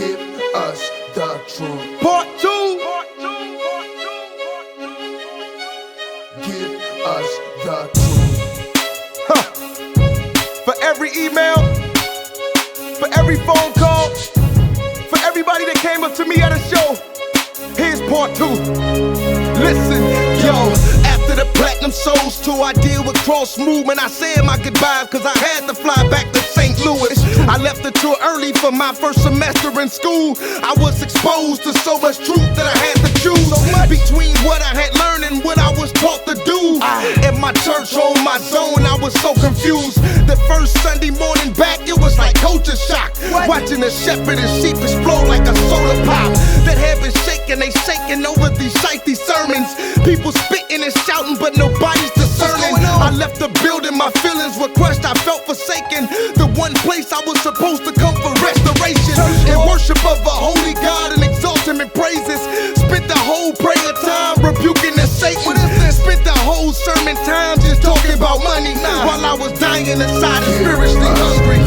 Give us the truth. Part 2. Give us the truth. For every email, for every phone call, for everybody that came up to me at a show, here's part 2. Listen, yo. After the Platinum Souls tour, I deal with Cross Movement. I said my goodbyes cause I had to fly back to St. Louis. I left the tour early for my first semester in school. I was exposed to so much truth that I had to choose between what I had learned and what I was taught to do. At my church home, my zone, I was so confused. The first Sunday morning back, it was like culture shock. Watching the shepherd and sheep explode like a soda pop. That had been shaking, they shaking over these shifty sermons. People spitting and shouting, but nobody's discerning. I left the building, my feelings were crushed, I felt forsaken. The one place I was supposed to come for restoration, in worship of a holy God and exalt him in praises. Spent the whole prayer time rebuking the Satan. Spent the whole sermon time just talking about money, while I was dying inside and spiritually hungry.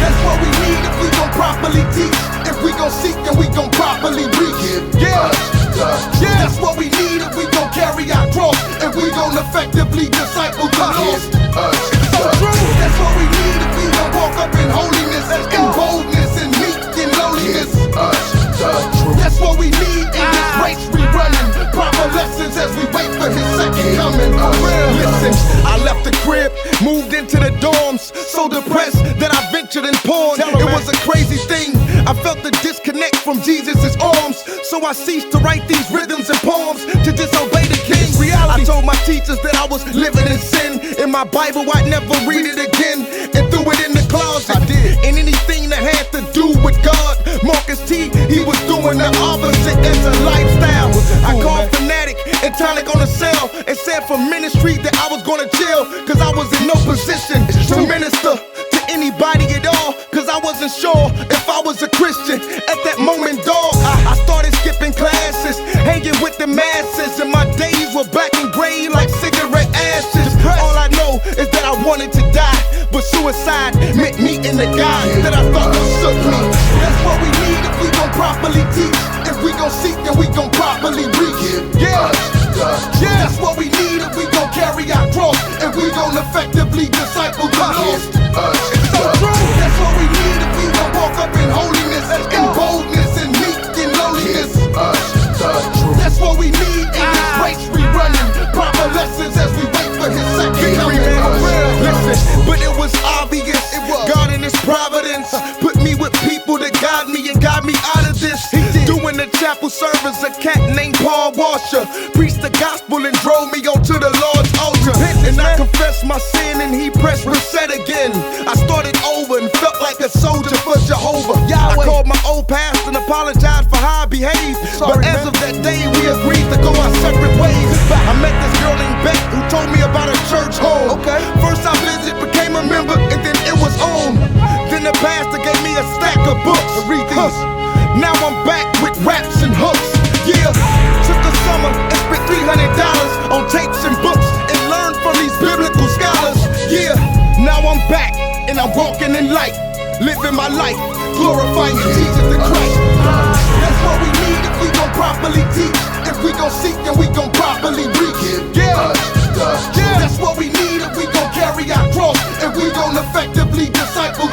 That's what we need if we gon' properly teach. If we gon' seek and we gon' properly reach. Yeah, that's what we need if we gon' carry our cross. And we gon' effectively disciple the lost. So true. That's what we need if we gon' walk up in holiness, in boldness, and meek in lowliness. That's what we need in this race we running. Proper lessons as we wait for his second coming. Listen, I left the crib, moved into the dorms, so depressed that I ventured in porn. It was a crazy thing. I felt the disconnect from Jesus' arms, so I ceased to write these rhythms and poems to disobey the king. I told my teachers that I was living in sin. In my Bible, I'd never read it again, and threw it in the closet. I did. And anything that had to do with God, Marcus T, he was doing the opposite as a lifestyle. I called Fanatic and Tonic on the cell and said for ministry that I was gonna chill, cause I was in no position to minister to anybody at all, cause I wasn't sure if I was a Christian at that moment, dog. I started skipping classes, hanging with the masses, and my days were black and gray like cigarette ashes. All I know is that I wanted to die, but suicide meant meeting the guy that I thought forsook me. That's what we need if we gon' properly teach. If we gon' seek and we gon' properly reach. That's what we need if we gon' carry our cross. And we gon' effectively disciple the lost. It's so true. That's what we need if we gon' walk up in holiness, in boldness, and meek in lowliness. That's what we need in this race we running. Proper lessons as we wait for his second coming. Listen, but it was obvious. God in his providence put me with people that guide me and got me out of this. Doing the chapel service, a cat named Paul Washer preached the gospel and drove me onto the Lord's altar. And I confessed my sin and he pressed reset again. I started over and felt like a soldier for Jehovah. I called my old pastor and apologized for how I behaved. But as of that day, we agreed to go our separate ways. I met this girl named Beck who told me about a church home. First I visited, became a member, and then it was on. Then the pastor gave me a stack of books. Read these. Now I'm back with raps and hooks. Yeah, took the summer and spent $300 on tapes and books and learned from these biblical scholars. Yeah, now I'm back and I'm walking in light, living my life, glorifying Jesus the Christ. That's what we need if we gon' properly teach. If we gon' seek and we gon' properly reach. That's what we need if we gon' carry our cross. And we gon' effectively disciple